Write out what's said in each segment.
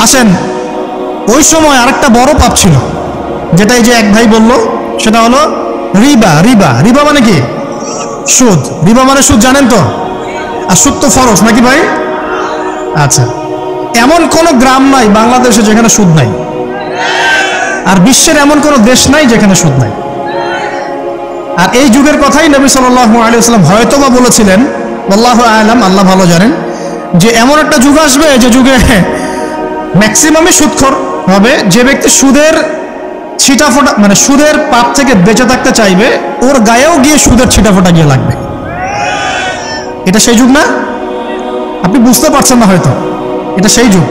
আসেন, ওই সময় আরেকটা বড় পাপ ছিল, যেটা এই যে এক ভাই বলল, সেটা হলো রিবা। রিবা রিবা মানে কি? সুদ। রিবা মানে সুদ, জানেন তো? আর সুদ তো ফরজ নাকি ভাই? আচ্ছা, এমন কোন গ্রাম নাই বাংলাদেশে যেখানে সুদ নাই, আর বিশ্বের এমন কোন দেশ নাই যেখানে সুদ নাই। আর এই যুগের কথাই নবী সাল্লাল্লাহু আলাইহি ওয়াসাল্লাম হয়তোবা বলেছিলেন, আল্লাহু আ'লাম, আল্লাহ ভালো জানেন, যে এমন একটা যুগ আসবে যে যুগে ম্যাক্সিমামই সুদখোর হবে। যে ব্যক্তি সুদের ছিটাফোঁটা মানে সুদের পাপ থেকে বেঁচে থাকতে চাইবে, ওর গায়েও গিয়ে সুদের ছিটাফোঁটা গিয়ে লাগবে। এটা সেই যুগ না? আপনি বুঝতে পারছেন না হয়তো, এটা সেই যুগ।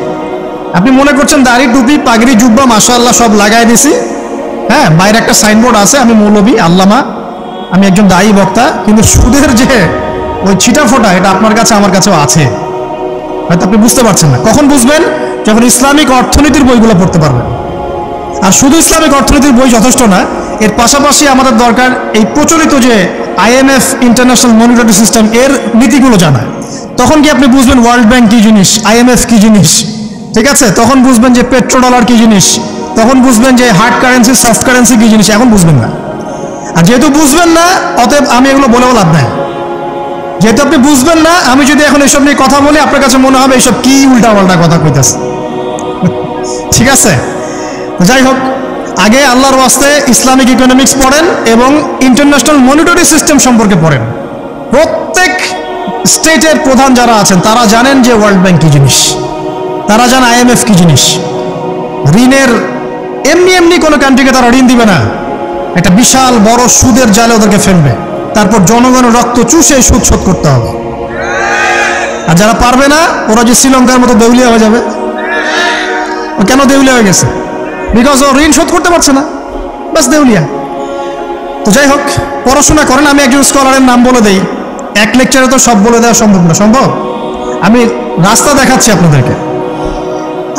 আপনি মনে করছেন দাড়ি টুপি পাগড়ি জুব্বা মাশাআল্লাহ সব লাগাই দিছি, হ্যাঁ, বাইরে একটা সাইনবোর্ড আছে, আমি মৌলবী, আল্লামা, আমি একজন দায়ী বক্তা, কিন্তু সুদের যে ওই ছিটাফোঁটা, এটা আপনার কাছে আমার কাছেও আছে। হয়তো আপনি বুঝতে পারছেন না। কখন বুঝবেন? যখন ইসলামিক অর্থনীতির বইগুলো পড়তে পারবেন। আর শুধু ইসলামিক অর্থনীতির বই যথেষ্ট না, এর পাশাপাশি আমাদের দরকার এই প্রচলিত যে IMF, ইন্টারন্যাশনাল মনিটারি সিস্টেম, এর নীতিগুলো জানা। তখন কি আপনি বুঝবেন ওয়ার্ল্ড ব্যাংক কি জিনিস, IMF কি জিনিস, ঠিক আছে? তখন বুঝবেন যে পেট্রো ডলার কি জিনিস, তখন বুঝবেন যে হার্ড কারেন্সি সফট কারেন্সি কি জিনিস, এখন বুঝবেন না। আর যেহেতু বুঝবেন না, অতএব আমি এগুলো বলেও লাভ নাই। যেহেতু আপনি বুঝবেন না, আমি যদি এখন এসব নিয়ে কথা বলি, আপনার কাছে মনে হবে এইসব কি উল্টা পাল্টা কথা কইতাছে। ঠিক আছে, যাই হোক, আগে আল্লাহর ওয়াস্তে ইসলামিক ইকোনমিক্স পড়েন এবং ইন্টারন্যাশনাল মনিটারি সিস্টেম সম্পর্কে পড়েন। প্রত্যেক স্টেটের প্রধান যারা আছেন তারা জানেন যে ওয়ার্ল্ড ব্যাংক কি জিনিস, তারা জানেন IMF কি জিনিস। ঋণের এমনি এমনি কোনো কান্ট্রিকে তারা ঋণ দিবে না, একটা বিশাল বড় সুদের জালে ওদেরকে ফেলবে, তারপর জনগণের রক্ত চুষে সুদ শোধ করতে হবে। আর যারা পারবে না, ওরা যে শ্রীলঙ্কার মতো দেউলিয়া হয়ে যাবে। ও কেন দেউলিয়া হয়ে গেছে? বিকজ ও ঋণ শোধ করতে পারছে না, বাস দেউলিয়া। তো যাই হোক, পড়াশোনা করেন। আমি একজন স্কলারের নাম বলে দেই, এক লেকচারে তো সব বলে দেওয়া সম্ভব না। সম্ভব? আমি রাস্তা দেখাচ্ছি আপনাদেরকে।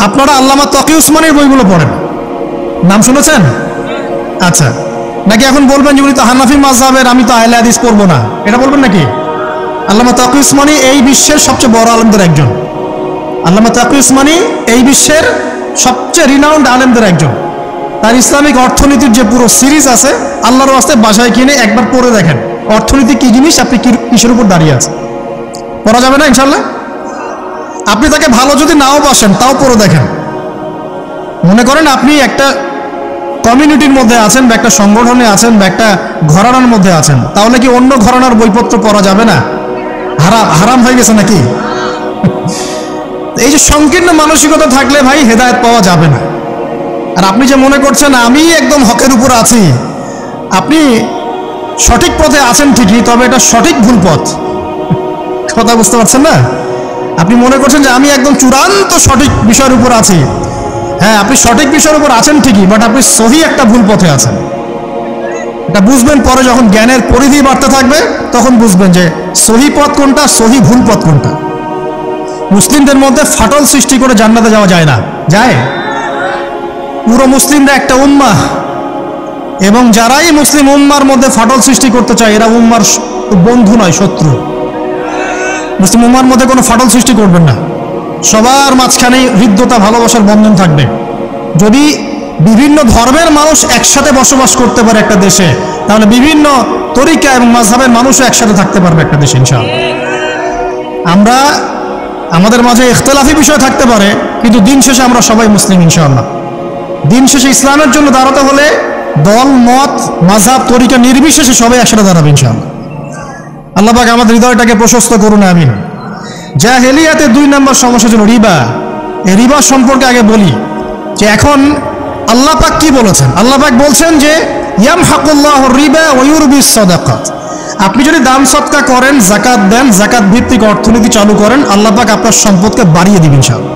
আপনারা আল্লামা তকি উসমানীর বইগুলো পড়েন, নাম শুনেছেন? আচ্ছা, নাকি এখন বলবেন যে উনি তো হানাফি মাযহাবের, আমি তো আহলে হাদিস পড়বো না, এটা বলবেন নাকি? আল্লামা তকি উসমানী এই বিশ্বের সবচেয়ে বড় আলেমদের একজন। আল্লামা তকি উসমানী এই বিশ্বের সবচেয়ে রিনাউন্ড আলেমদের একজন। তার ইসলামিক অর্থনীতির যে পুরো সিরিজ আছে, আল্লাহর ওয়াস্তে বাসায় কিনে একবার পড়ে দেখেন অর্থনীতি কি জিনিস, আপনি কিসের উপর দাঁড়িয়ে আছে। পড়া যাবে না ইনশাল্লাহ? আপনি তাকে ভালো যদি নাও বাসেন, তাও পড়ে দেখেন। মনে করেন আপনি একটা কমিউনিটির মধ্যে আছেন, বা একটা সংগঠনে আছেন, বা একটা ঘরানার মধ্যে আছেন, তাহলে কি অন্য ঘরানার বইপত্র পড়া যাবে না? হারাম হয়ে গেছে নাকি? এই যে সংকীর্ণ মানসিকতা থাকলে ভাই হেদায়েত পাওয়া যাবে না। আর আপনি যে মনে করছেন আমি একদম হকের উপর আছি, আপনি সঠিক পথে আছেন ঠিকই, তবে এটা সঠিক ভুল পথ। কথা বুঝতে পারছেন না? আপনি মনে করছেন যে আমি একদম চূড়ান্ত সঠিক বিষয়ের উপর আছি। হ্যাঁ, আপনি সঠিক বিষয়ের উপর আছেন ঠিকই, বাট আপনি সহি একটা ভুল পথে আছেন। এটা বুঝবেন পরে, যখন জ্ঞানের পরিধি বাড়তে থাকবে, তখন বুঝবেন যে সহি পথ কোনটা, সহি ভুল পথ কোনটা। মুসলিমদের মধ্যে ফাটল সৃষ্টি করে জান্নাতে যাওয়া যায় না। যায়? পুরো মুসলিমরা একটা উম্মাহ, এবং যারাই মুসলিম উম্মার মধ্যে ফাটল সৃষ্টি করতে চায়, এরা উম্মার বন্ধু নয়, শত্রু। মুসলিম উম্মার মধ্যে কোনো ফাটল সৃষ্টি করবেন না। সবার মাঝখানেই হৃদ্যতা, ভালোবাসার বন্ধন থাকবে। যদি বিভিন্ন ধর্মের মানুষ একসাথে বসবাস করতে পারে একটা দেশে, তাহলে বিভিন্ন তরিকা এবং মাযহাবের মানুষও একসাথে থাকতে পারবে একটা দেশে ইনশাআল্লাহ। আমরা আমাদের মাঝে ইখতিলাফি বিষয় থাকতে পারে, কিন্তু দিন শেষে আমরা সবাই মুসলিম ইনশাআল্লাহ। দিন শেষে ইসলামের জন্য দাঁড়াতে হলে দল মত মাযহাব তরিকা নির্বিশেষে সবাই একসাথে দাঁড়াবে ইনশাআল্লাহ। আল্লাহ পাক আমাদের হৃদয়টাকে প্রশস্ত করুন, আমিন। জাহেলিয়াতে 2 নম্বর সমস্যা ছিল রিবা। এই রিবা সম্পর্কে আগে বলি যে এখন আল্লাহ পাক কি বলেছেন। আল্লাহ পাক বলছেন যে ইয়ামহাকুল্লাহুর রিবা ওয়া ইউরবিস সাদাকাত। আপনি যদি দান সদকা করেন, যাকাত দেন, যাকাত ভিত্তিক অর্থনীতি চালু করেন, আল্লাহ পাক আপনার সম্পদকে বাড়িয়ে দিবেন ইনশাআল্লাহ।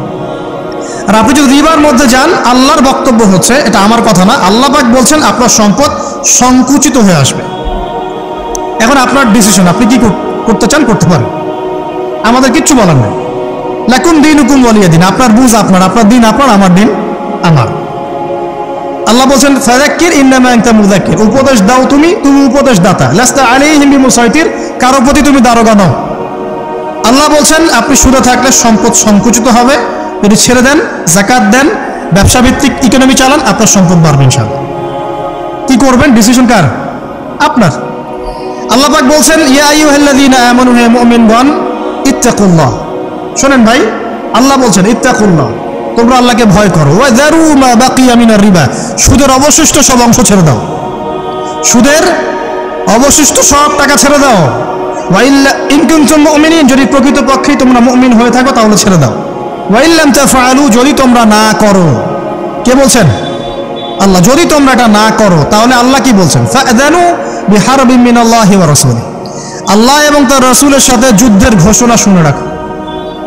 আর আপনি যদি রিবার মধ্যে যান, আল্লাহর বক্তব্য হচ্ছে, এটা আমার কথা না, আল্লাহ পাক বলছেন আপনার সম্পদ সংকুচিত হয়ে আসবে। এখন আপনার ডিসিশন, আপনি কি করতে চান করতে পারেন, আমাদের কিচ্ছু বলার নেই। লাকুম দীনুকুম ওয়ালিয়া দিন, আপনার বুঝ আপনার, আপনার দিন আপনার, আমার দিন আমার। আল্লাহ বলছেন ফাযাক্কির ইন্নামা আনতা মুযাক্কির, উপদেশ দাও, তুমি উপদেশ দাতা। লাস্তা আলাইহিম বিমুসাইতির, কারো প্রতি তুমি দারোগা নও। আল্লাহ বলছেন আপনি সুদে থাকলে সম্পদ সংকুচিত হবে, যদি ছেড়ে দেন, যাকাত দেন, ব্যবসা ভিত্তিক ইকোনমি চালান, আপনার সম্পদ বাড়বে ইনশাআল্লাহ। কি করবেন ডিসিশন কার? আপনার। আল্লাহ পাক বলছেন ইয়া আইয়ুহাল্লাযীনা আমানু, হে মুমিনগণ, ইত্তাকুল্লাহ। শোনেন ভাই, আল্লাহ বলছেন ইত্তাকুল্লাহ, তোমরা আল্লাহকে ভয় করো। ওয়া যারু মা বাকিয়া মিনার রিবা, সুদের অবশিষ্ট সব অংশ ছেড়ে দাও। সুদের অবশিষ্ট সব টাকা ছেড়ে দাও। ওয়া ইল্লা ইন কুনতুম মুমিনিন, যদি প্রকৃতপক্ষেই তোমরা মুমিন হয়ে থাকো তাহলে ছেড়ে দাও। ওয়া ইল্লাম তাফআলু, যদি তোমরা না করো। কে বলছেন? আল্লাহ। যদি তোমরা এটা না করো তাহলে আল্লাহ কি বলছেন? ফাআযানু বিহারবিন মিনাল্লাহি ওয়া রাসূলিহি, আল্লাহ এবং তার রাসূলের সাথে যুদ্ধের ঘোষণা শুনে রাখো।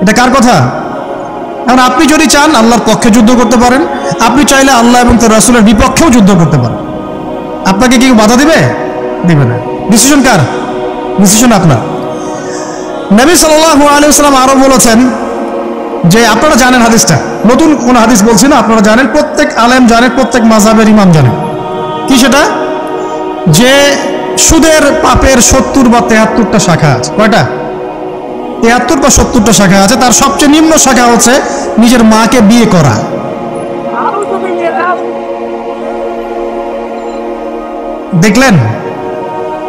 এটা কার কথা? এখন আপনি যদি চান আল্লাহর পক্ষে যুদ্ধ করতে পারেন, আপনি চাইলে আল্লাহ এবং তার রাসূলের বিপক্ষেও যুদ্ধ করতে পারেন। আপনাকে কি বাধা দিবে? দিবে না। ডিসিশন কার? ডিসিশন আপনার। নবী সাল্লাল্লাহু আলাইহি ওয়াসাল্লাম আরো বলেছেন যে, আপনারা জানেন হাদিসটা, নতুন কোন হাদিস বলছি না, আপনারা জানেন, প্রত্যেক আলেম জানেন, প্রত্যেক মাযহাবের ইমাম জানেন। কি সেটা? যে সুদের পাপের 70 বা 73টা শাখা আছে। কয়টা? 73 বা 70টা শাখা আছে। তার সবচেয়ে নিম্ন শাখা হচ্ছে নিজের মাকে বিয়ে করা। দেখলেন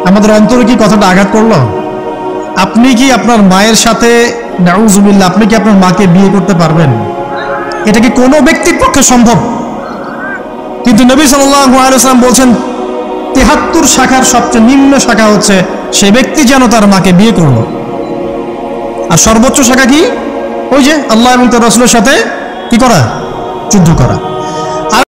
আমাদের অন্তরে কি কথাটা আঘাত করলো? আপনি কি আপনার মায়ের সাথে, নাউজুবিল্লাহ, আপনি কি আপনার মাকে বিয়ে করতে পারবেন? এটা কি কোনো ব্যক্তির পক্ষে সম্ভব? কিন্তু নবী সাল্লাল্লাহু আলাইহি ওয়াসাল্লাম বলছেন 73 শাখার সবচেয়ে নিম্ন শাখা হচ্ছে সে ব্যক্তি যেন তার মাকে বিয়ে করলো। আর সর্বোচ্চ শাখা কি? ওই যে আল্লাহ এবং তার রাসূলের সাথে কি করা? যুদ্ধ করা।